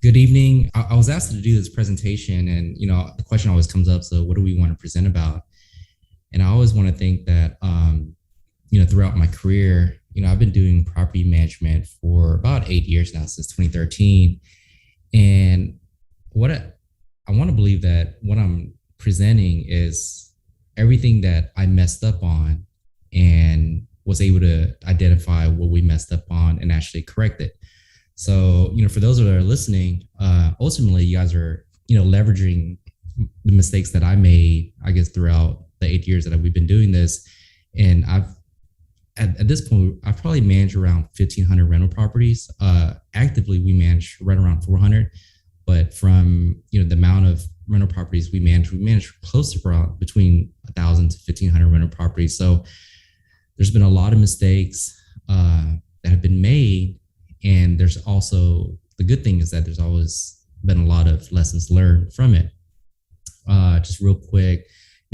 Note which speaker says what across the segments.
Speaker 1: Good evening. I was asked to do this presentation, and the question always comes up. So, what do we want to present about? And I always want to think that, throughout my career, I've been doing property management for about 8 years now, since 2013. And I want to believe that what I'm presenting is everything that I messed up on, and was able to identify what we messed up on and actually correct it. So, for those that are listening, ultimately, you guys are, leveraging the mistakes that I made, I guess, throughout the 8 years that we've been doing this. And at this point, I've probably managed around 1,500 rental properties. Actively, we manage right around 400. But from, the amount of rental properties we manage close to around between 1,000 to 1,500 rental properties. So there's been a lot of mistakes that have been made. And there's also, the good thing is that there's always been a lot of lessons learned from it. Just real quick,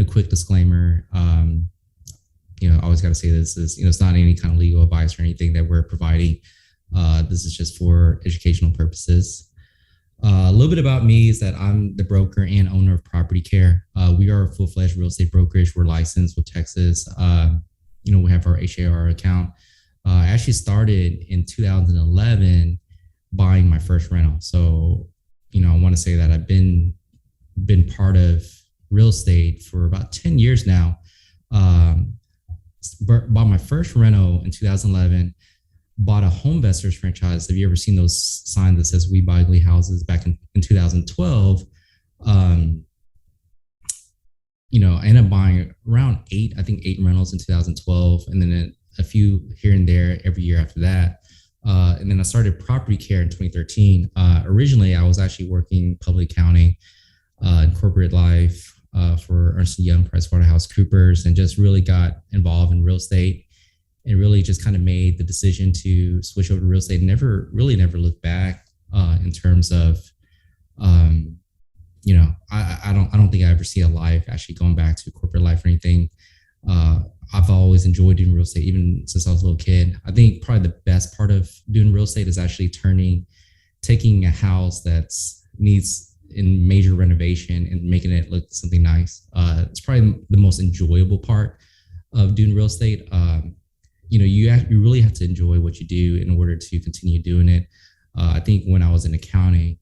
Speaker 1: quick disclaimer. I always got to say this is, it's not any kind of legal advice or anything that we're providing. This is just for educational purposes. A little bit about me is that I'm the broker and owner of Property Care. We are a full-fledged real estate brokerage. We're licensed with Texas. We have our HAR account. I actually started in 2011 buying my first rental. So, I want to say that I've been part of real estate for about 10 years now. Bought my first rental in 2011, bought a home investors franchise. Have you ever seen those signs that says "We Buy Ugly Houses" back in 2012? I ended up buying around eight rentals in 2012, and then a few here and there every year after that. And then I started Property Care in 2013. Originally, I was actually working public accounting and corporate life for Ernst & Young, PricewaterhouseCoopers, and just really got involved in real estate and really just kind of made the decision to switch over to real estate and never looked back in terms of, I don't think I ever see a life actually going back to corporate life or anything. I've always enjoyed doing real estate, even since I was a little kid. I think probably the best part of doing real estate is actually taking a house that's needs in major renovation and making it look something nice. It's probably the most enjoyable part of doing real estate. You really have to enjoy what you do in order to continue doing it. I think when I was in accounting,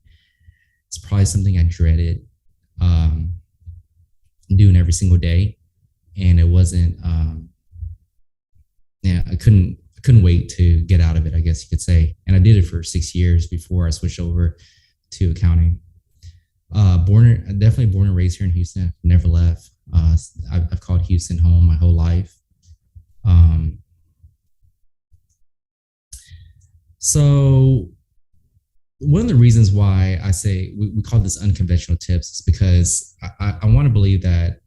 Speaker 1: it's probably something I dreaded doing every single day. And it wasn't, I couldn't wait to get out of it, I guess you could say. And I did it for 6 years before I switched over to accounting. Definitely born and raised here in Houston. Never left. I've called Houston home my whole life. So one of the reasons why I say we call this unconventional tips is because I want to believe that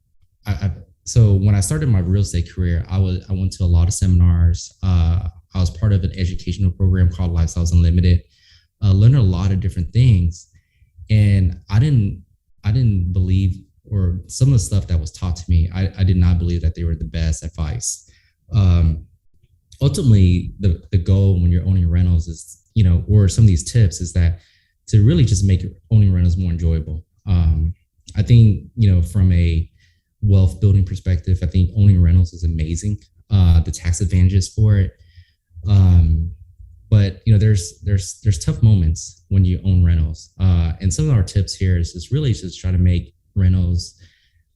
Speaker 1: so when I started my real estate career, I went to a lot of seminars. I was part of an educational program called Lifestyles Unlimited. Learned a lot of different things, and I didn't believe, or some of the stuff that was taught to me, I did not believe that they were the best advice. Ultimately, the goal when you're owning rentals is, or some of these tips is that to really just make owning rentals more enjoyable. I think, from a wealth building perspective, I think owning rentals is amazing. The tax advantages for it. But there's tough moments when you own rentals. And some of our tips here is just really just try to make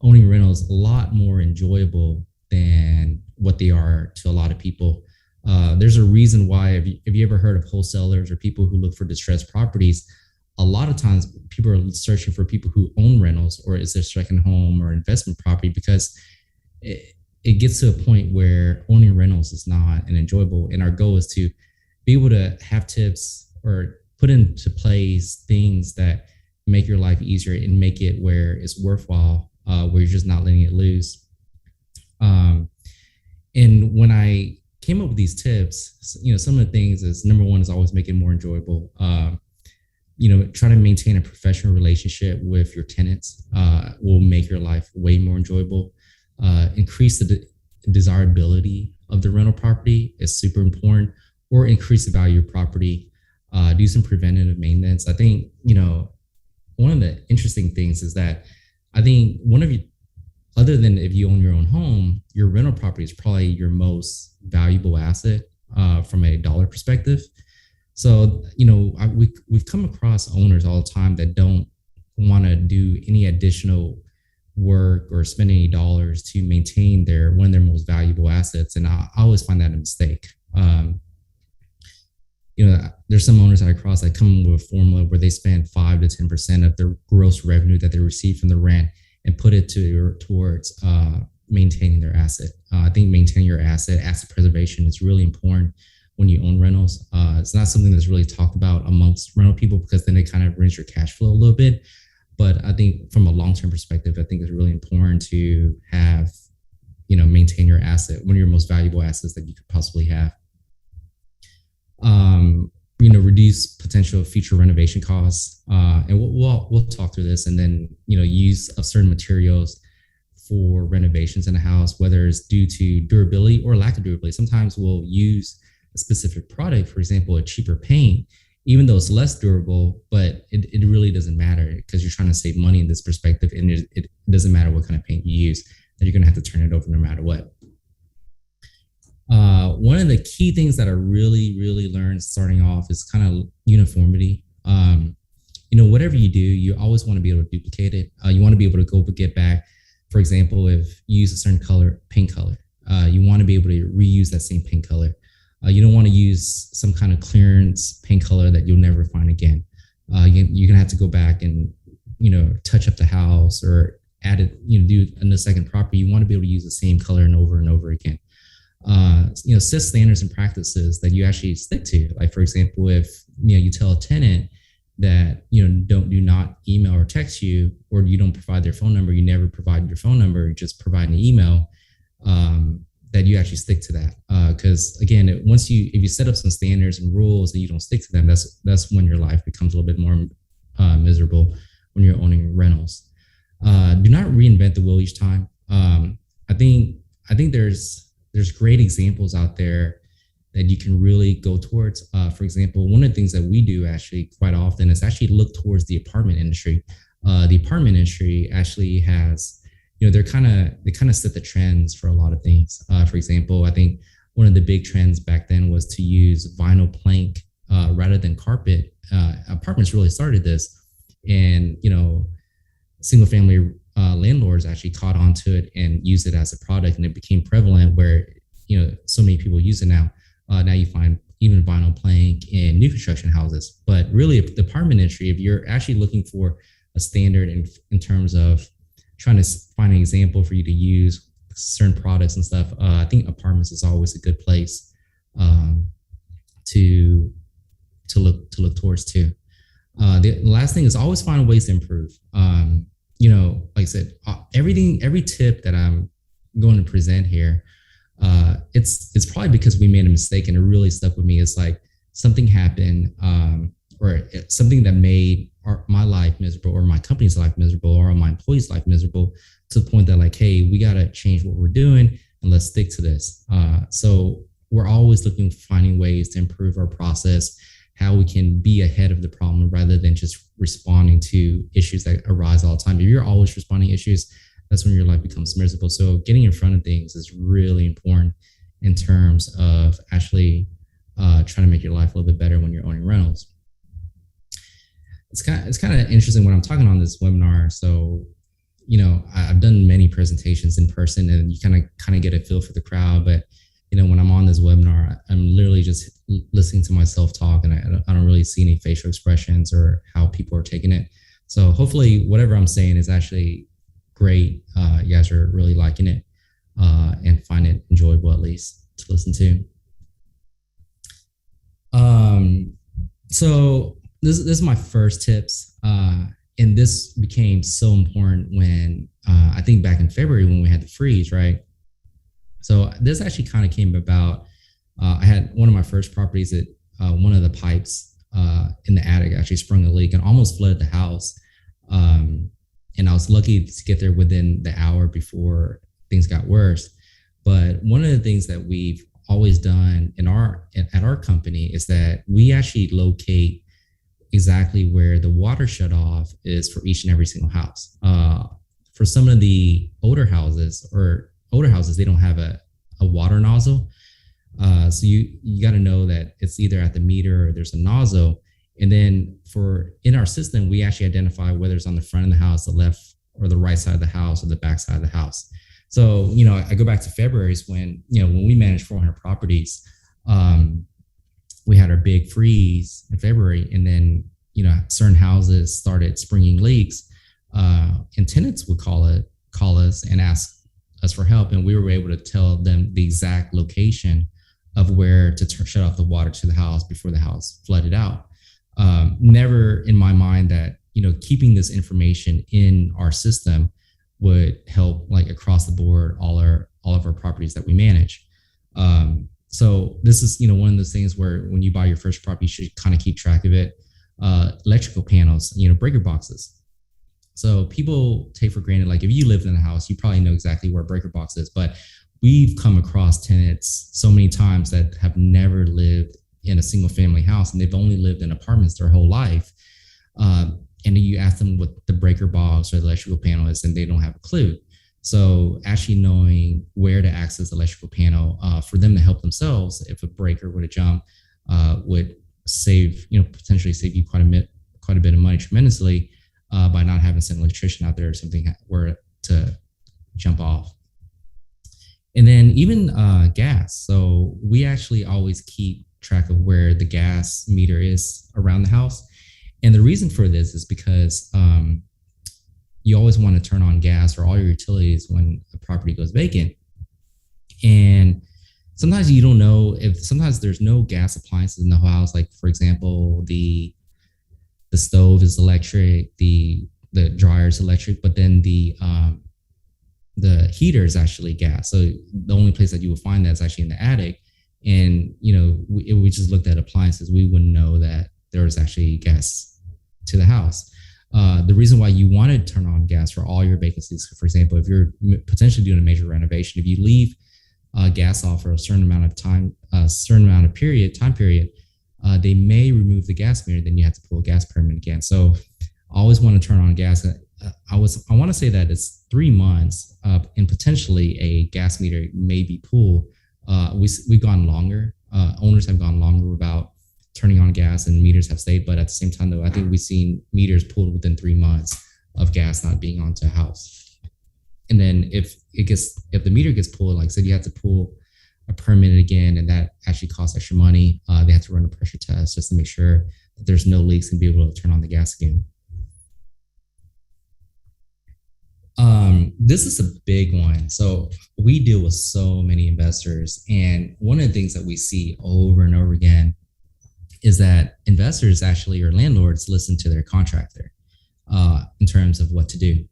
Speaker 1: owning rentals a lot more enjoyable than what they are to a lot of people. There's a reason why, have you ever heard of wholesalers or people who look for distressed properties? A lot of times people are searching for people who own rentals, or is their second home or investment property, because it gets to a point where owning rentals is not an enjoyable. And our goal is to be able to have tips or put into place things that make your life easier and make it where it's worthwhile, where you're just not letting it loose. And when I came up with these tips, some of the things is, number one is always make it more enjoyable. Try to maintain a professional relationship with your tenants will make your life way more enjoyable. Increase the desirability of the rental property is super important, or increase the value of property. do some preventative maintenance. I think, one of the interesting things is that I think one of you, other than if you own your own home, your rental property is probably your most valuable asset from a dollar perspective. So, we've come across owners all the time that don't want to do any additional work or spend any dollars to maintain one of their most valuable assets. And I always find that a mistake. There's some owners that I cross that come with a formula where they spend 5 to 10% of their gross revenue that they receive from the rent and put it towards maintaining their asset. I think maintaining your asset preservation is really important when you own rentals. It's not something that's really talked about amongst rental people because then it kind of ruins your cash flow a little bit. But I think from a long-term perspective, I think it's really important to have, maintain your asset, one of your most valuable assets that you could possibly have. Reduce potential future renovation costs. And we'll talk through this, and then, use of certain materials for renovations in a house, whether it's due to durability or lack of durability. Sometimes we'll use a specific product, for example, a cheaper paint, even though it's less durable, but it really doesn't matter because you're trying to save money in this perspective. And it doesn't matter what kind of paint you use, that you're going to have to turn it over no matter what. One of the key things that I really, really learned starting off is kind of uniformity. Whatever you do, you always want to be able to duplicate it. You want to be able to go get back. For example, if you use a certain paint color, you want to be able to reuse that same paint color. You don't want to use some kind of clearance paint color that you'll never find again. You're going to have to go back and, touch up the house or add it, do in the second property. You want to be able to use the same color and over again. Set standards and practices that you actually stick to. Like, for example, if you tell a tenant that do not email or text you, or you don't provide their phone number, you never provide your phone number, you just provide an email, that you actually stick to that. Because again, if you set up some standards and rules and you don't stick to them, that's when your life becomes a little bit more miserable when you're owning rentals. Do not reinvent the wheel each time. I think there's great examples out there that you can really go towards. For example, one of the things that we do actually quite often is actually look towards the apartment industry. The apartment industry actually has, they kind of set the trends for a lot of things. For example, I think one of the big trends back then was to use vinyl plank rather than carpet. Apartments really started this, and single family landlords actually caught on to it and used it as a product, and it became prevalent where so many people use it now. Now you find even vinyl plank in new construction houses. But really, if the apartment industry, if you're actually looking for a standard in terms of trying to find an example for you to use certain products and stuff, I think apartments is always a good place to look towards too. The last thing is always find ways to improve. Like I said, every tip that I'm going to present here, it's probably because we made a mistake and it really stuck with me. It's like something happened, or something that made my life miserable, or my company's life miserable, or my employees' life miserable, to the point that like, hey, we got to change what we're doing and let's stick to this. So we're always finding ways to improve our process, how we can be ahead of the problem rather than just responding to issues that arise all the time. If you're always responding to issues, that's when your life becomes miserable. So getting in front of things is really important in terms of actually trying to make your life a little bit better when you're owning rentals. It's kind of interesting when I'm talking on this webinar. So, I've done many presentations in person, and you kind of get a feel for the crowd. But when I'm on this webinar, I'm literally just listening to myself talk, and I don't really see any facial expressions or how people are taking it. So hopefully, whatever I'm saying is actually great. You guys are really liking it and find it enjoyable, at least to listen to. So this is my first tips, and this became so important when I think back in February when we had the freeze, right? So this actually kind of came about. I had one of my first properties that one of the pipes in the attic actually sprung a leak and almost flooded the house. And I was lucky to get there within the hour before things got worse. But one of the things that we've always done at our company is that we actually locate exactly where the water shut off is for each and every single house. For some of the older houses, they don't have a water nozzle. So you got to know that it's either at the meter or there's a nozzle. And then in our system, we actually identify whether it's on the front of the house, the left or the right side of the house, or the back side of the house. So, I go back to February's when we managed 400 properties, we had our big freeze in February, and then, certain houses started springing leaks, and tenants would call us and ask us for help. And we were able to tell them the exact location of where to shut off the water to the house before the house flooded out. Never in my mind that, keeping this information in our system would help, like, across the board, all of our properties that we manage. So this is, one of those things where when you buy your first property, you should kind of keep track of it. Electrical panels, breaker boxes. So people take for granted, like, if you lived in a house, you probably know exactly where a breaker box is, but we've come across tenants so many times that have never lived in a single family house, and they've only lived in apartments their whole life. And you ask them what the breaker box or the electrical panel is, and they don't have a clue. So actually knowing where to access the electrical panel for them to help themselves, if a breaker were to jump, would potentially save you quite a bit of money tremendously by not having to send an electrician out there or something where to jump off. And then even gas. So we actually always keep track of where the gas meter is around the house. And the reason for this is because you always want to turn on gas or all your utilities when a property goes vacant. And sometimes you don't know sometimes there's no gas appliances in the house. Like, for example, the stove is electric, the dryer is electric, but then the heater is actually gas. So the only place that you will find that is actually in the attic. And, if we just looked at appliances, we wouldn't know that there was actually gas to the house. The reason why you want to turn on gas for all your vacancies, for example, if you're potentially doing a major renovation, if you leave gas off for a certain amount of time, time period, they may remove the gas meter. Then you have to pull a gas permit again. So I always want to turn on gas. I want to say that it's 3 months, and potentially a gas meter may be pulled. We've gone longer. Owners have gone longer without turning on gas, and meters have stayed. But at the same time, though, I think we've seen meters pulled within 3 months of gas not being onto a house. And then if the meter gets pulled, like I said, you have to pull a permit again, and that actually costs extra money. They have to run a pressure test just to make sure that there's no leaks and be able to turn on the gas again. This is a big one. So we deal with so many investors, and one of the things that we see over and over again is that investors actually, or landlords, listen to their contractor in terms of what to do.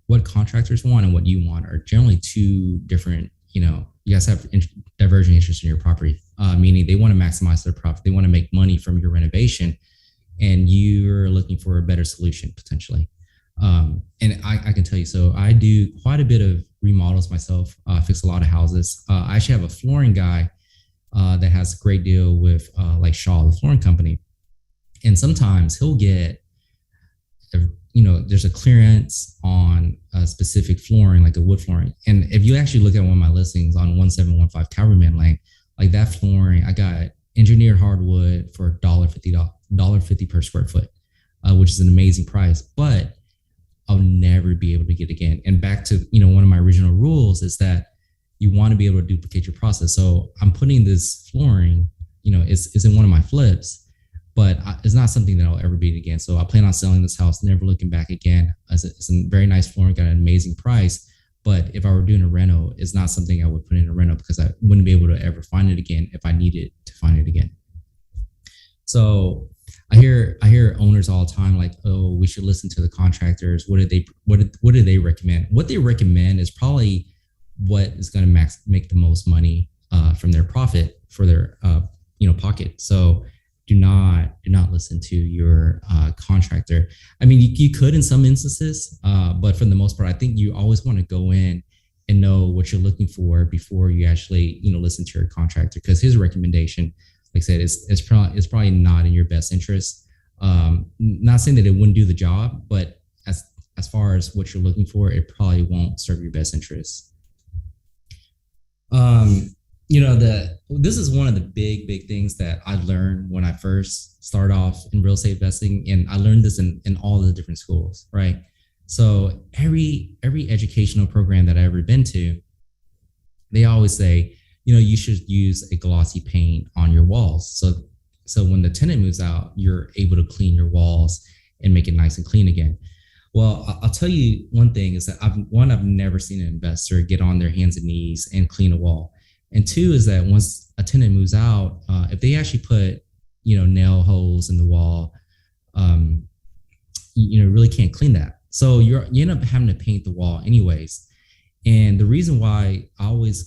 Speaker 1: What contractors want and what you want are generally two different. You guys have diverging interests in your property, meaning they want to maximize their profit. They want to make money from your renovation, and you're looking for a better solution potentially. And I can tell you, so I do quite a bit of remodels myself, fix a lot of houses. I actually have a flooring guy that has a great deal with like Shaw, the flooring company. And sometimes he'll get, there's a clearance on a specific flooring, like a wood flooring. And if you actually look at one of my listings on 1715 Cavalryman Lane, like that flooring, I got engineered hardwood for $1.50 per square foot, which is an amazing price, but I'll never be able to get again. And back to, one of my original rules is that you want to be able to duplicate your process. So I'm putting this flooring, it's in one of my flips, but it's not something that I'll ever beat again. So I plan on selling this house, never looking back again. It's a very nice flooring, got an amazing price. But if I were doing a rental, it's not something I would put in a rental because I wouldn't be able to ever find it again if I needed to find it again. So I hear owners all the time like, oh, we should listen to the contractors. What do they recommend? What they recommend is probably what is going to make the most money from their profit for their pocket. So do not listen to your contractor. I mean, you could in some instances, but for the most part, I think you always want to go in and know what you're looking for before you actually listen to your contractor, because his recommendation, like I said, is probably not in your best interest. Not saying that it wouldn't do the job, but as far as what you're looking for, it probably won't serve your best interests. This is one of the big things that I learned when I first started off in real estate investing, and I learned this in all the different schools, right? So every educational program that I ever been to, they always say, you should use a glossy paint on your walls. So when the tenant moves out, you're able to clean your walls and make it nice and clean again. Well, I'll tell you one thing is that I've never seen an investor get on their hands and knees and clean a wall. And two is that once a tenant moves out, if they actually put, nail holes in the wall, really can't clean that. So you end up having to paint the wall anyways. And the reason why I always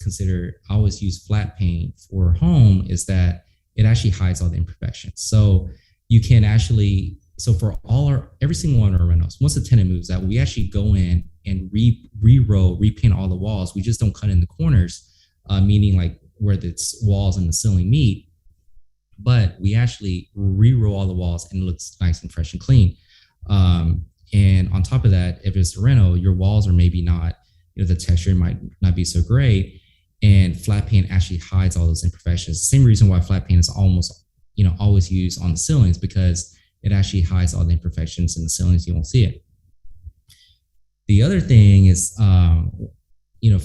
Speaker 1: use flat paint for home is that it actually hides all the imperfections. So you can actually, for every single one of our rentals, once the tenant moves out, we actually go in and repaint all the walls. We just don't cut in the corners, meaning like where the walls and the ceiling meet, but we actually re-roll all the walls and it looks nice and fresh and clean. And on top of that, if it's a rental, your walls are maybe not, the texture might not be so great, and flat paint actually hides all those imperfections. The same reason why flat paint is almost, always used on the ceilings, because it actually hides all the imperfections in the ceilings. You won't see it. The other thing is,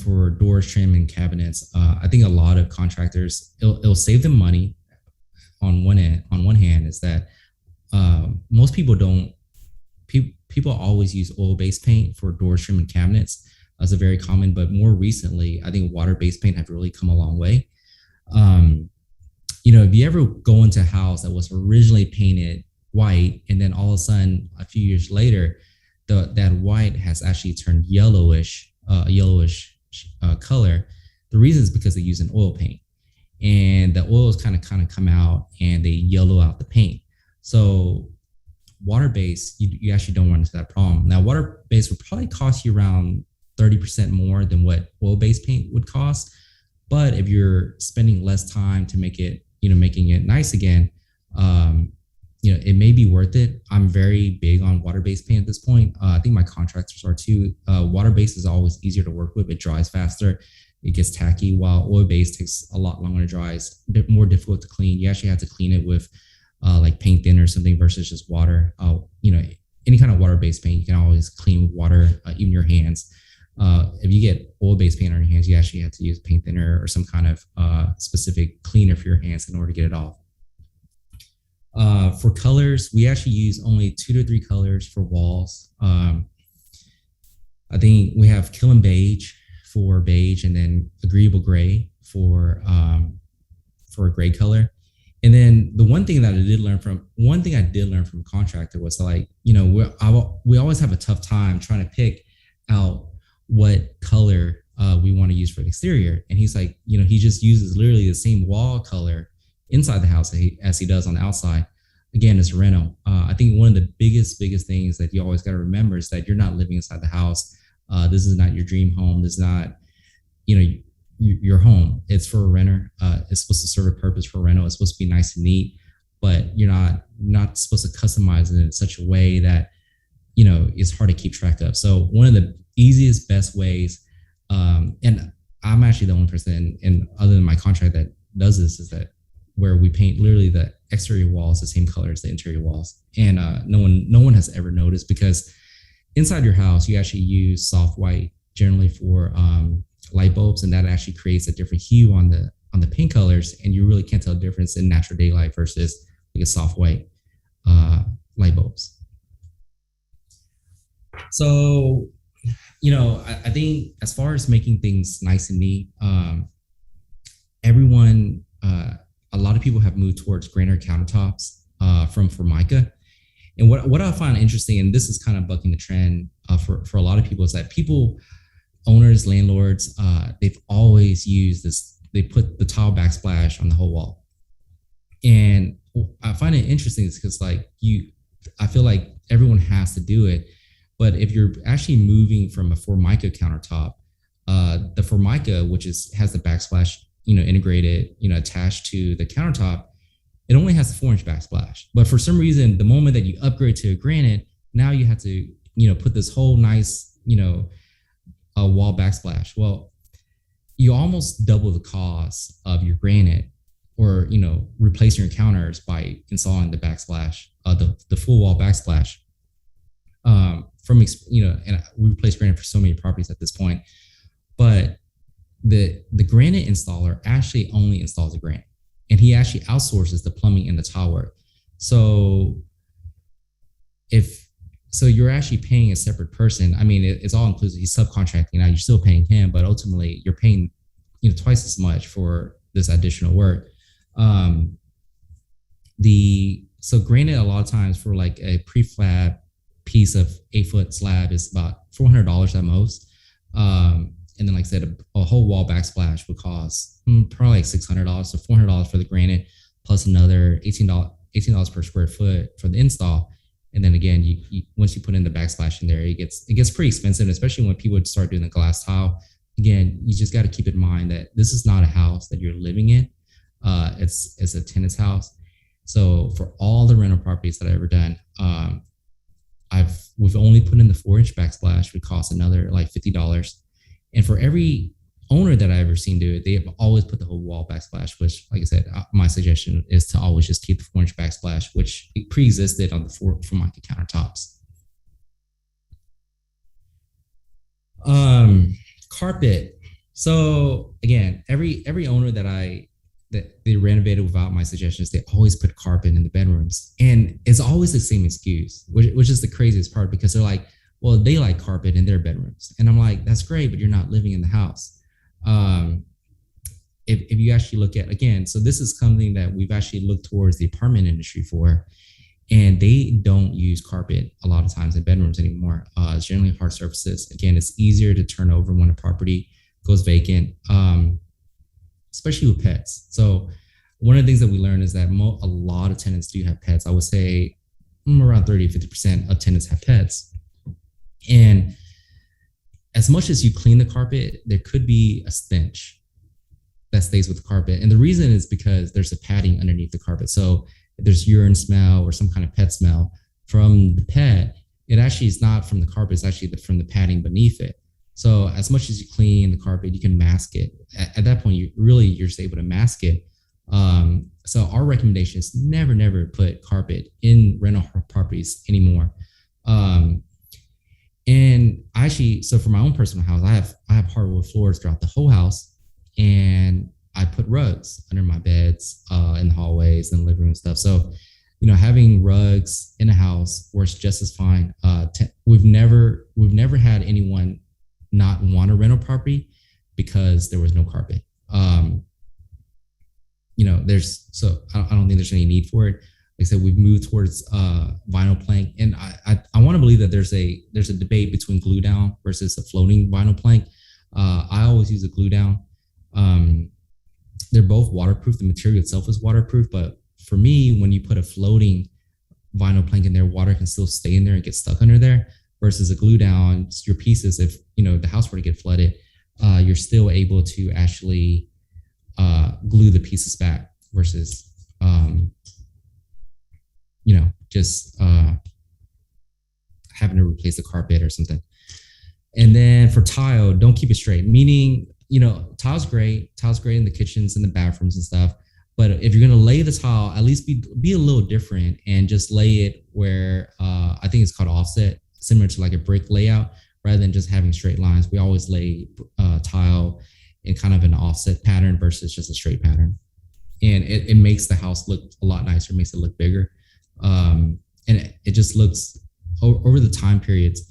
Speaker 1: for doors, trim, and cabinets, I think a lot of contractors, it'll save them money. On one hand, is that most people don't. People always use oil-based paint for doors, trim, and cabinets. That's a very common, but more recently, I think water-based paint have really come a long way. If you ever go into a house that was originally painted white, and then all of a sudden, a few years later, that white has actually turned yellowish color. The reason is because they use an oil paint, and the oils kind of come out and they yellow out the paint. So water-based, you actually don't run into that problem. Now, water-based would probably cost you around 30% more than what oil-based paint would cost. But if you're spending less time to make it, making it nice again, it may be worth it. I'm very big on water-based paint at this point. I think my contractors are too. Water-based is always easier to work with. It dries faster. It gets tacky, while oil-based takes a lot longer to dry. It's more difficult to clean. You actually have to clean it with like paint thinner or something versus just water. Any kind of water-based paint, you can always clean with water, even your hands. If you get oil-based paint on your hands, you actually have to use paint thinner or some kind of specific cleaner for your hands in order to get it off. For colors, we actually use only 2 to 3 colors for walls. I think we have Killing Beige for beige, and then Agreeable Gray for a gray color. And then the one thing I did learn from a contractor was like, we always have a tough time trying to pick out what color we want to use for the exterior. And he's like, he just uses literally the same wall color inside the house as he does on the outside. Again, it's rental. I think one of the biggest things that you always got to remember is that you're not living inside the house. This is not your dream home. This is not, your home. It's for a renter. It's supposed to serve a purpose for rental. It's supposed to be nice and neat, but you're not supposed to customize it in such a way that, it's hard to keep track of. So one of the easiest, best ways, and I'm actually the only person, and other than my contract, that does this, is that where we paint literally the exterior walls the same color as the interior walls. And no one has ever noticed, because inside your house, you actually use soft white generally for light bulbs, and that actually creates a different hue on the paint colors, and you really can't tell the difference in natural daylight versus like a soft white light bulbs. So, I think as far as making things nice and neat, everyone, a lot of people have moved towards granite countertops from Formica. And what I find interesting, and this is kind of bucking the trend for a lot of people, is that owners, landlords, they've always used this. They put the tile backsplash on the whole wall, and I find it interesting because I feel like everyone has to do it, but if you're actually moving from a Formica countertop, the Formica, which has the backsplash, integrated, attached to the countertop, it only has the 4-inch backsplash. But for some reason, the moment that you upgrade to a granite, now you have to, put this whole nice, a wall backsplash. Well, you almost double the cost of your granite, or replacing your counters by installing the backsplash, the full wall backsplash. And we replace granite for so many properties at this point, but the granite installer actually only installs the granite, and he actually outsources the plumbing and the tile work. So you're actually paying a separate person. I mean, it's all inclusive. He's subcontracting. Now you're still paying him, but ultimately you're paying twice as much for this additional work. So granted, a lot of times for like a prefab piece of 8-foot slab is about $400 at most. And then, like I said, a whole wall backsplash would cost probably like $600, so $400 for the granite, plus another $18 per square foot for the install. And then again, you once you put in the backsplash in there, it gets pretty expensive, especially when people start doing the glass tile. Again, you just got to keep in mind that this is not a house that you're living in. It's a tenant's house. So for all the rental properties that I've ever done, we've only put in the 4-inch backsplash, which costs another like $50. And for every owner that I've ever seen do it, they have always put the whole wall backsplash, which, like I said, my suggestion is to always just keep the 4-inch backsplash, which pre-existed on the Formica countertops. Carpet. So again, every owner that they renovated without my suggestions, they always put carpet in the bedrooms, and it's always the same excuse, which is the craziest part, because they're like, well, they like carpet in their bedrooms, and I'm like, that's great, but you're not living in the house. If you actually look at, again, so this is something that we've actually looked towards the apartment industry for, and they don't use carpet a lot of times in bedrooms anymore. It's generally hard surfaces. Again, it's easier to turn over when a property goes vacant, especially with pets. So one of the things that we learned is that a lot of tenants do have pets. I would say around 30 to 50% of tenants have pets. And as much as you clean the carpet, there could be a stench that stays with the carpet. And the reason is because there's a padding underneath the carpet. So if there's urine smell or some kind of pet smell from the pet, it actually is not from the carpet, it's actually from the padding beneath it. So as much as you clean the carpet, you can mask it. At that point, you're just able to mask it. So our recommendation is never put carpet in rental properties anymore. And actually, so for my own personal house, I have hardwood floors throughout the whole house, and I put rugs under my beds, in the hallways and living room and stuff. So, having rugs in a house works just as fine. We've never had anyone not want a rental property because there was no carpet. I don't think there's any need for it. Like I said, we've moved towards vinyl plank, and I want to believe that there's a debate between glue down versus a floating vinyl plank. I always use a glue down. They're both waterproof. The material itself is waterproof, but for me, when you put a floating vinyl plank in there, water can still stay in there and get stuck under there. Versus a glue down, your pieces, if the house were to get flooded, you're still able to actually glue the pieces back versus just having to replace the carpet or something. And then for tile, don't keep it straight. Meaning, tile's great in the kitchens and the bathrooms and stuff. But if you're gonna lay the tile, at least be a little different and just lay it where I think it's called offset, similar to like a brick layout, rather than just having straight lines. We always lay tile in kind of an offset pattern versus just a straight pattern. And it makes the house look a lot nicer, makes it look bigger. And it just looks, over the time periods,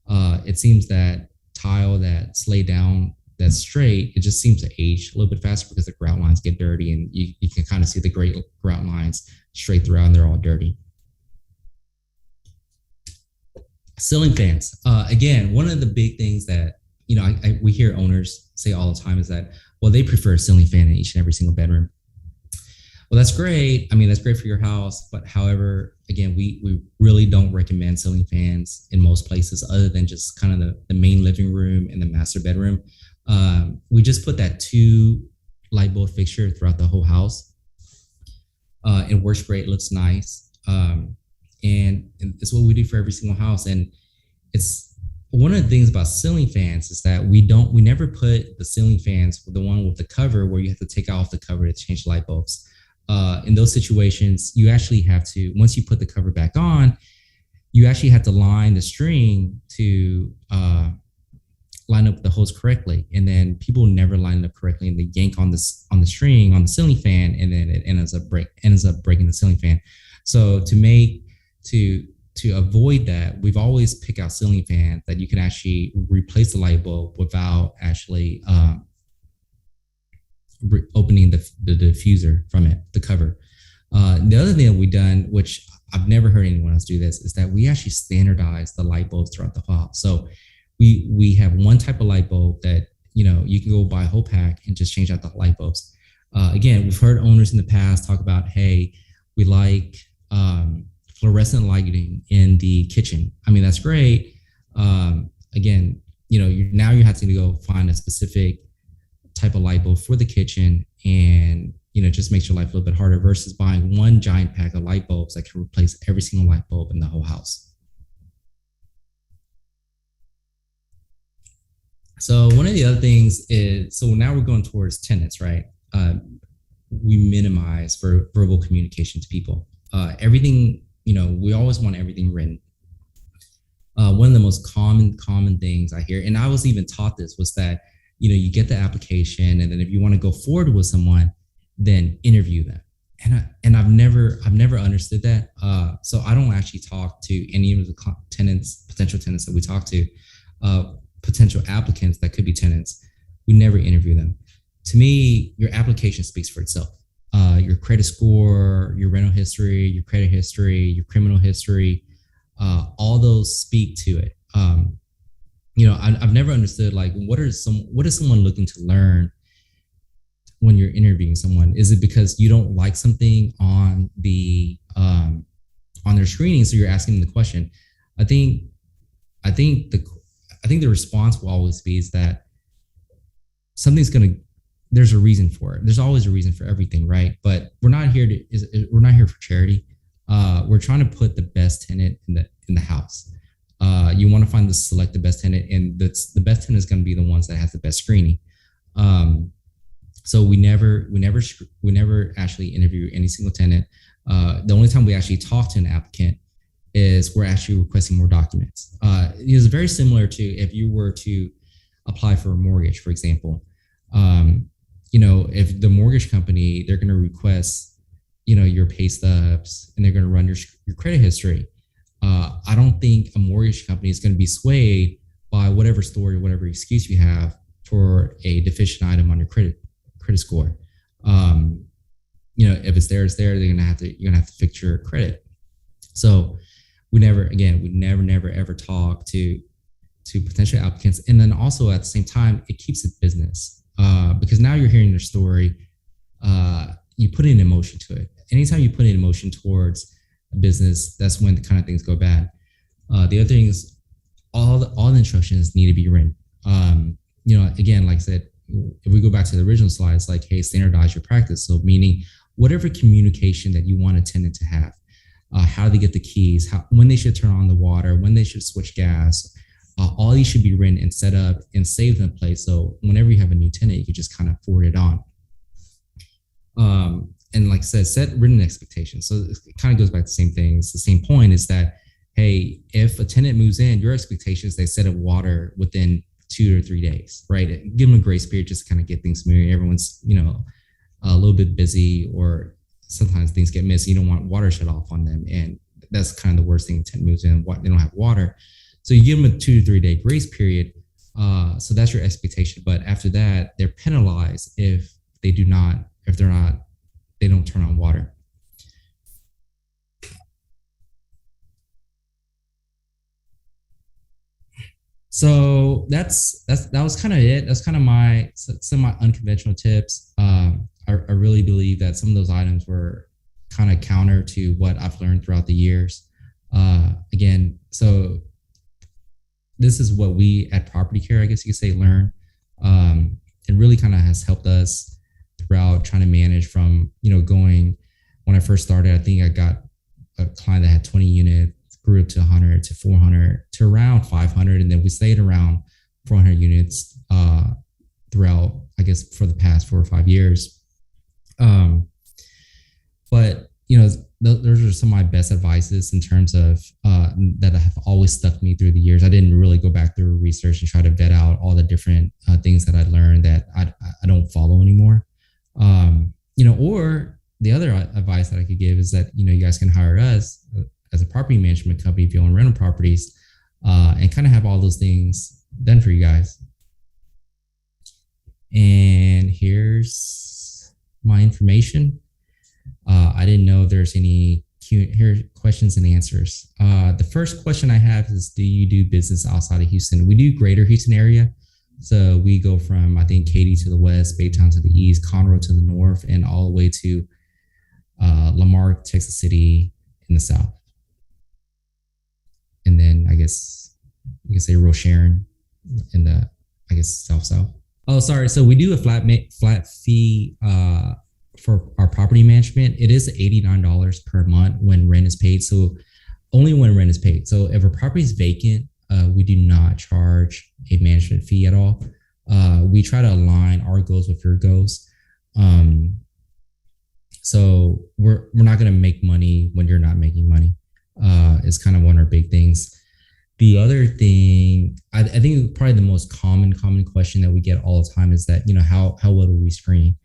Speaker 1: it seems that tile that's laid down that's straight, it just seems to age a little bit faster because the grout lines get dirty, and you can kind of see the great grout lines straight throughout, and they're all dirty. Ceiling fans. Again, one of the big things that we hear owners say all the time is that, well, they prefer a ceiling fan in each and every single bedroom. Well, that's great. I mean, that's great for your house. But however, again, we really don't recommend ceiling fans in most places other than just kind of the main living room and the master bedroom. We just put that two light bulb fixture throughout the whole house. It works great, looks nice. And it's what we do for every single house. And it's one of the things about ceiling fans is that we never put the ceiling fans, the one with the cover where you have to take off the cover to change light bulbs. In those situations, you actually have to, once you put the cover back on, you actually have to line the string to line up the hose correctly. And then people never line it up correctly, and they yank on the string on the ceiling fan, and then it ends up breaking the ceiling fan. So to avoid that, we've always picked out ceiling fans that you can actually replace the light bulb without actually opening the diffuser from it, the cover. The other thing that we've done, which I've never heard anyone else do this, is that we actually standardize the light bulbs throughout the house. So we have one type of light bulb that, you can go buy a whole pack and just change out the light bulbs. Again, we've heard owners in the past talk about, hey, we like fluorescent lighting in the kitchen. I mean, that's great. Again, now you have to go find a specific type of light bulb for the kitchen, and just makes your life a little bit harder versus buying one giant pack of light bulbs that can replace every single light bulb in the whole house. So one of the other things is, so now we're going towards tenants, right? We minimize verbal communication to people. Everything, we always want everything written. One of the most common things I hear, and I was even taught this, was that, you get the application, and then if you want to go forward with someone, then interview them. And I've never understood that. So I don't actually talk to any of the potential tenants that we talk to, potential applicants that could be tenants. We never interview them. To me, your application speaks for itself. Your credit score, your rental history, your credit history, your criminal history, all those speak to it. I've never understood, like, what is someone looking to learn when you're interviewing someone? Is it because you don't like something on their screening, so you're asking them the question? I think the response will always be is that there's a reason for it. There's always a reason for everything, right? But we're not here for charity. We're trying to put the best tenant in the house. You want to select the best tenant, and the best tenant is going to be the ones that have the best screening. So we never actually interview any single tenant. The only time we actually talk to an applicant is we're actually requesting more documents. It is very similar to if you were to apply for a mortgage, for example. If the mortgage company, they're going to request, your pay stubs, and they're going to run your credit history. I don't think a mortgage company is going to be swayed by whatever story or whatever excuse you have for a deficient item on your credit score. If it's there, it's there. You're gonna have to fix your credit. So we never ever talk to potential applicants. And then also at the same time, it keeps it business, because now you're hearing their story. You put an emotion to it. Anytime you put an emotion towards a business, that's when the kind of things go bad. The other thing is all the instructions need to be written. Again, like I said, if we go back to the original slides, like, hey, standardize your practice. So meaning whatever communication that you want a tenant to have, how they get the keys, when they should turn on the water, when they should switch gas, all these should be written and set up and saved in a place. So whenever you have a new tenant, you can just kind of forward it on. And like I said, set written expectations. So it kind of goes back to the same thing. It's the same point, is that, hey, if a tenant moves in, your expectations, they set up water within 2 or 3 days, right? Give them a grace period just to kind of get things moving. Everyone's, a little bit busy, or sometimes things get missed. You don't want water shut off on them. And that's kind of the worst thing. The tenant moves in, they don't have water. So you give them a 2 to 3 day grace period. So that's your expectation. But after that, they're penalized if they don't turn on water. So that was kind of it. That's kind of some of my unconventional tips. I I really believe that some of those items were kind of counter to what I've learned throughout the years. Again, so this is what we at Property Care, I guess you could say, learn. It really kind of has helped us throughout trying to manage from, going, when I first started, I think I got a client that had 20 units, grew up to 100 to 400 to around 500. And then we stayed around 400 units throughout, I guess, for the past 4 or 5 years. But, those are some of my best advices in terms of that have always stuck me through the years. I didn't really go back through research and try to vet out all the different things that I learned that I don't follow anymore. Or the other advice that I could give is that, you guys can hire us as a property management company if you own rental properties and kind of have all those things done for you guys. And here's my information. I didn't know if there's any questions and answers. The first question I have is, do you do business outside of Houston? We do greater Houston area. So we go from, I think, Katy to the west, Baytown to the east, Conroe to the north, and all the way to Lamar, Texas City in the south. And then I guess you can say Rocheron in the, I guess, south. Oh, sorry. So we do a flat fee for our property management. It is $89 per month when rent is paid. So only when rent is paid. So if a property is vacant, we do not charge a management fee at all. We try to align our goals with your goals. So we're not going to make money when you're not making money. It's kind of one of our big things. The other thing, I think probably the most common question that we get all the time is that, how well do we screen?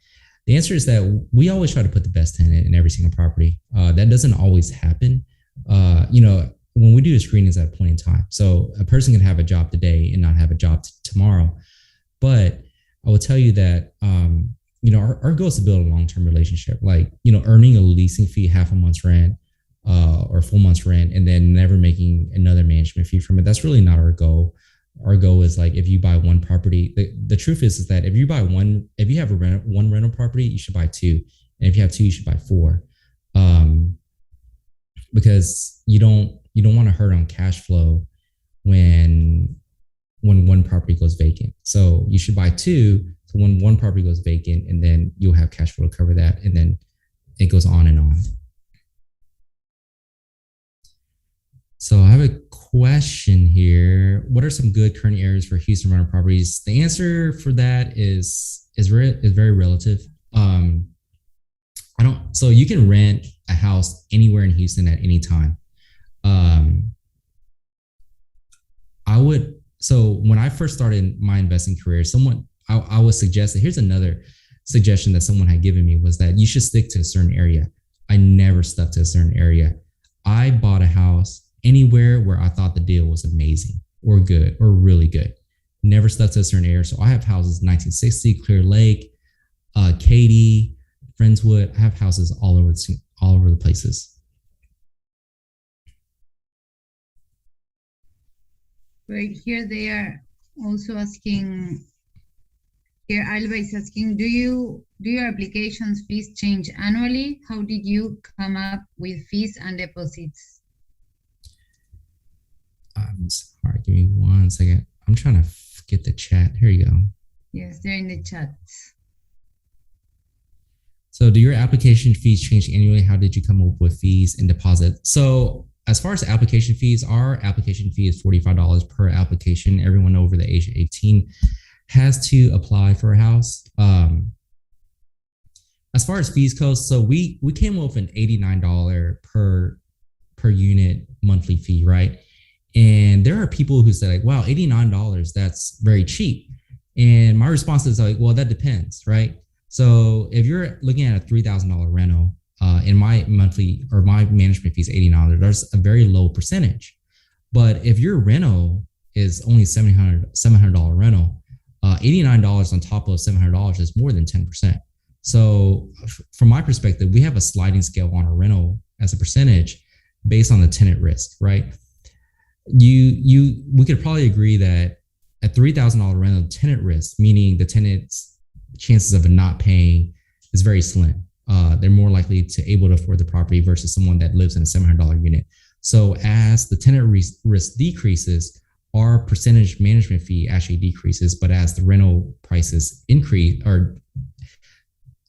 Speaker 1: The answer is that we always try to put the best tenant in every single property. That doesn't always happen. When we do the screenings at a point in time. So a person can have a job today and not have a job tomorrow. But I will tell you that, our goal is to build a long-term relationship, like, earning a leasing fee, half a month's rent, or full month's rent, and then never making another management fee from it. That's really not our goal. Our goal is, like, if you buy one property, the truth is that if you have one rental property, you should buy 2. And if you have 2, you should buy 4. Because you don't want to hurt on cash flow when one property goes vacant. So you should buy 2. So when one property goes vacant, and then you'll have cash flow to cover that. And then it goes on and on. So I have a question here. What are some good current areas for Houston rental properties? The answer for that is very relative. So you can rent a house anywhere in Houston at any time. So when I first started my investing career, I would suggest that, here's another suggestion that someone had given me, was that you should stick to a certain area. I never stuck to a certain area. I bought a house anywhere where I thought the deal was amazing or good or really good. Never stuck to a certain area. So I have houses 1960, Clear Lake, Katy, Friendswood. I have houses all over the places.
Speaker 2: Right here, they are also asking. Here, Alba is asking, do your applications fees change annually? How did you come up with fees and deposits?
Speaker 1: I'm sorry, give me 1 second. I'm trying to get the chat. Here you go.
Speaker 2: Yes, they're in the chat.
Speaker 1: So do your application fees change annually? How did you come up with fees and deposit? So as far as application fees, our application fee is $45 per application. Everyone over the age of 18 has to apply for a house. As far as fees go, so we came up with an $89 per unit monthly fee, right? And there are people who say, like, wow, $89, that's very cheap. And my response is, like, well, that depends, right? So if you're looking at a $3,000 rental, and my monthly or my management fee is $89, that's a very low percentage. But if your rental is only $700 rental, $89 on top of $700 is more than 10%. So from my perspective, we have a sliding scale on a rental as a percentage based on the tenant risk, right? We could probably agree that a $3,000 rental, tenant risk, meaning the tenant's chances of not paying is very slim. They're more likely to able to afford the property versus someone that lives in a $700 unit. So as the tenant risk decreases, our percentage management fee actually decreases, but as the rental prices increase, or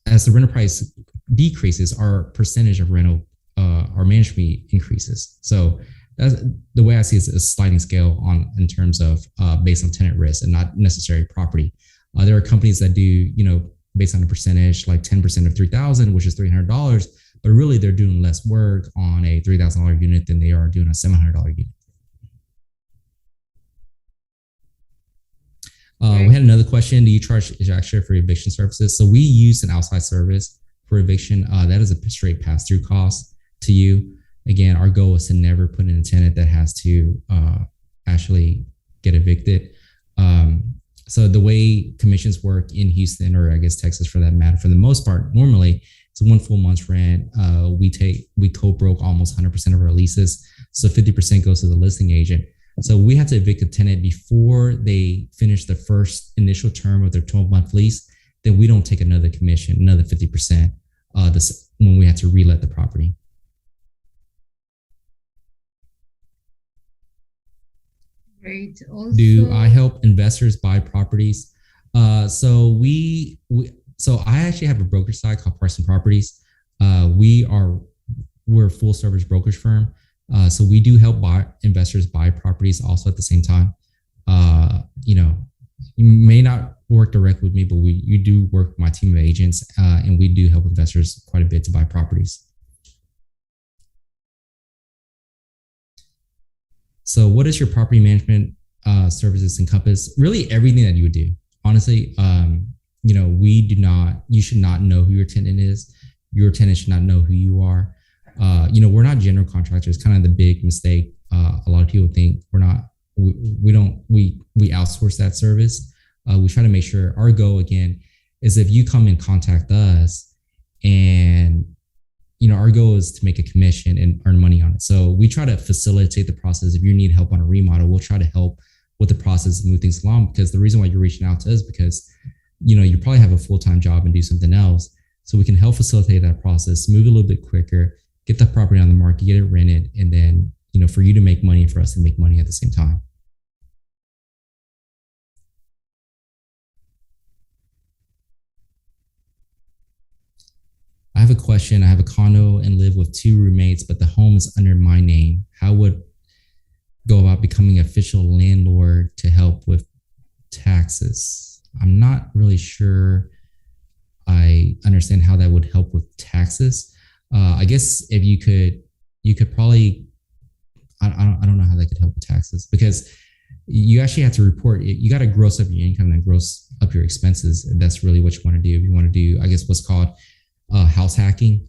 Speaker 1: as the rental price decreases, our percentage of rental, our management fee increases. So that's the way I see it, is a sliding scale on in terms of based on tenant risk and not necessarily property. There are companies that do, based on a percentage, like 10% of 3,000, which is $300, but really they're doing less work on a $3,000 unit than they are doing a $700 unit. We had another question. Do you charge extra for eviction services? So we use an outside service for eviction. That is a straight pass-through cost to you. Again, our goal is to never put in a tenant that has to actually get evicted. So the way commissions work in Houston, or I guess Texas for that matter, for the most part, normally it's 1 full month's rent. We co-broke almost 100% of our leases. So 50% goes to the listing agent. So we have to evict a tenant before they finish the first initial term of their 12-month lease. Then we don't take another commission, another 50%, when we have to relet the property.
Speaker 2: Great. Also,
Speaker 1: do I help investors buy properties? So I actually have a brokerage side called Parson Properties. We're a full service brokerage firm. So we do help investors buy properties also at the same time. You may not work directly with me, but you do work with my team of agents, and we do help investors quite a bit to buy properties. So what does your property management services encompass? Really everything that you would do. Honestly, you should not know who your tenant is. Your tenant should not know who you are. We're not general contractors. Kind of the big mistake. A lot of people think we outsource that service. We try to make sure our goal again is if you come and contact us, and our goal is to make a commission and earn money on it. So we try to facilitate the process. If you need help on a remodel, we'll try to help with the process and move things along, because the reason why you're reaching out to us is because you probably have a full-time job and do something else. So we can help facilitate that process, move a little bit quicker, get the property on the market, get it rented, and then, for you to make money, for us to make money at the same time. I have a question. I have a condo and live with 2 roommates, but the home is under my name. How would go about becoming an official landlord to help with taxes? I'm not really sure I understand how that would help with taxes. I guess if you could probably, I don't know how that could help with taxes, because you actually have to report it. You got to gross up your income and gross up your expenses. And that's really what you want to do. If you want to do, I guess, what's called house hacking,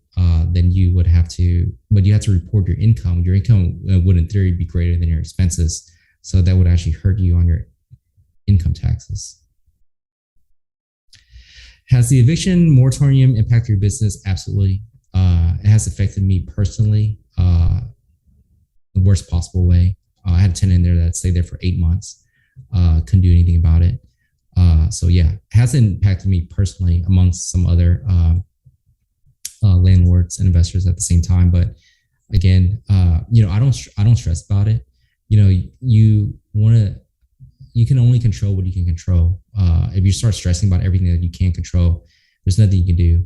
Speaker 1: then you would have to, but you have to report your income. Your income would in theory be greater than your expenses. So that would actually hurt you on your income taxes. Has the eviction moratorium impacted your business? Absolutely. It has affected me personally, the worst possible way. I had a tenant in there that stayed there for 8 months, couldn't do anything about it. So yeah, it has impacted me personally amongst some other landlords and investors at the same time. But again, I don't stress about it. You can only control what you can control. If you start stressing about everything that you can't control, there's nothing you can do.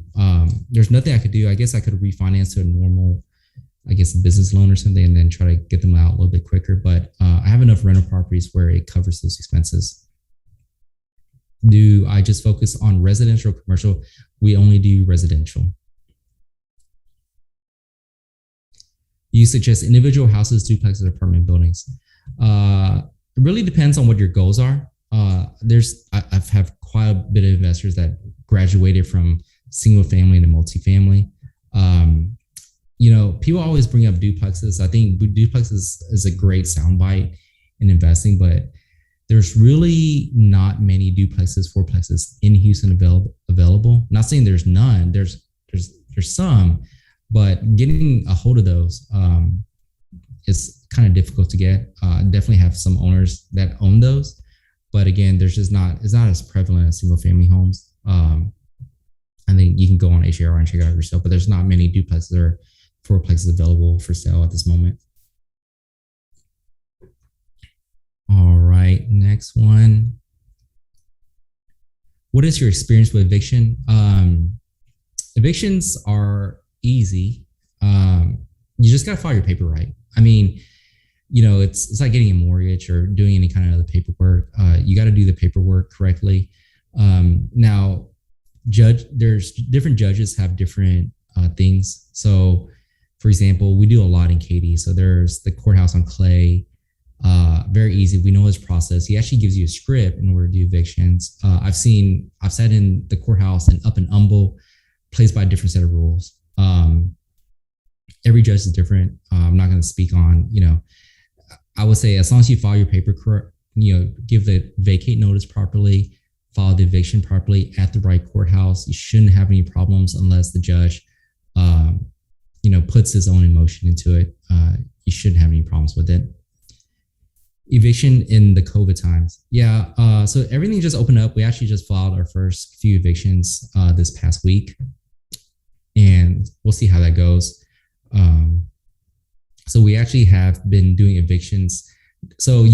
Speaker 1: There's nothing I could do. I guess I could refinance to a normal, business loan or something, and then try to get them out a little bit quicker. But I have enough rental properties where it covers those expenses. Do I just focus on residential or commercial? We only do residential. You suggest individual houses, duplexes, or apartment buildings. It really depends on what your goals are. I've had quite a bit of investors that graduated from single family to multifamily. People always bring up duplexes. I think duplexes is a great soundbite in investing, but there's really not many duplexes, fourplexes in Houston available. Not saying there's none. There's some, but getting a hold of those is kind of difficult to get. Definitely have some owners that own those, but again, it's not as prevalent as single family homes. I think you can go on HAR and check it out yourself, but there's not many duplexes or fourplexes available for sale at this moment. All right, next one. What is your experience with eviction? Evictions are easy. You just got to file your paper right. I mean, it's like getting a mortgage or doing any kind of other paperwork. You got to do the paperwork correctly. Now, there's different judges have different things. So, for example, we do a lot in Katy. So there's the courthouse on Clay. Very easy. We know his process. He actually gives you a script in order to do evictions. I've sat in the courthouse and up in Humble, plays by a different set of rules. Every judge is different. I'm not going to speak on, I would say as long as you file your paper correct, give the vacate notice properly, file the eviction properly at the right courthouse, you shouldn't have any problems unless the judge, puts his own emotion into it. You shouldn't have any problems with it. Eviction in the COVID times. Yeah. So everything just opened up. We actually just filed our first few evictions this past week, and we'll see how that goes. So we actually have been doing evictions. So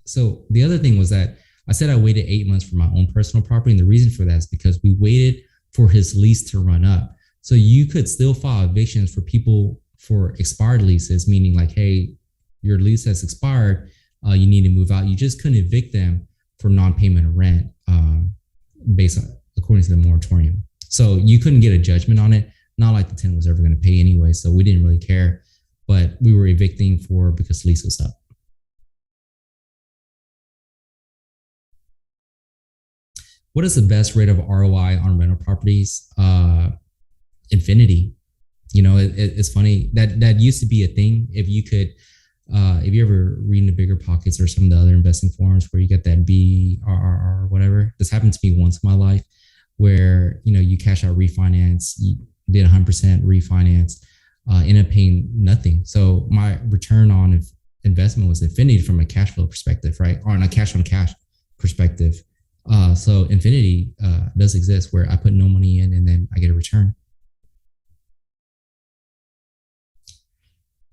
Speaker 1: so the other thing was that I said I waited 8 months for my own personal property. And the reason for that is because we waited for his lease to run up. So you could still file evictions for people for expired leases, meaning like, hey, your lease has expired, you need to move out. You just couldn't evict them for non-payment of rent according to the moratorium. So you couldn't get a judgment on it. Not like the tenant was ever going to pay anyway. So we didn't really care, but we were evicting because the lease was up. What is the best rate of ROI on rental properties? Infinity. It's funny that used to be a thing. If you ever read in the Bigger Pockets or some of the other investing forums where you get that BRRR or whatever, this happened to me once in my life where, you cash out refinance, you did 100% refinance, ended up paying nothing. So my return on investment was infinity from a cash flow perspective, right? Or on a cash on cash perspective. So infinity does exist where I put no money in and then I get a return.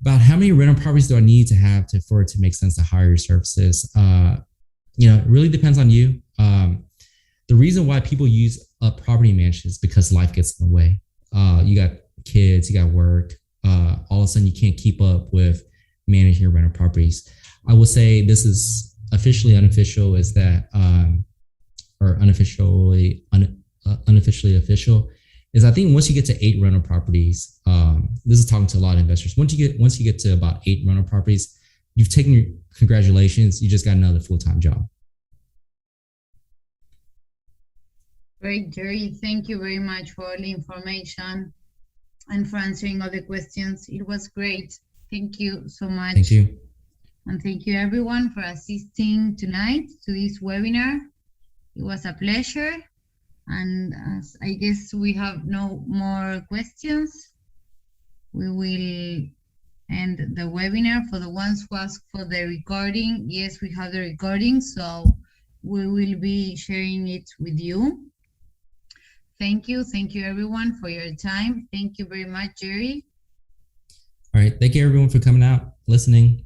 Speaker 1: About how many rental properties do I need to have for it to make sense to hire your services? It really depends on you. The reason why people use a property management is because life gets in the way. You got kids, you got work. All of a sudden you can't keep up with managing your rental properties. I will say this is officially unofficial is that, or unofficially official is I think once you get to 8 rental properties, this is talking to a lot of investors. Once you get to about 8 rental properties, you've taken your congratulations. You just got another full-time job.
Speaker 2: Great, Jerry. Thank you very much for all the information and for answering all the questions. It was great. Thank you so much.
Speaker 1: Thank you.
Speaker 2: And thank you everyone for assisting tonight to this webinar. It was a pleasure. And as I guess we have no more questions, we will end the webinar. For the ones who asked for the recording, yes, we have the recording, so we will be sharing it with you. Thank you everyone for your time. Thank you very much, Jerry.
Speaker 1: All right, thank you everyone for coming out, listening.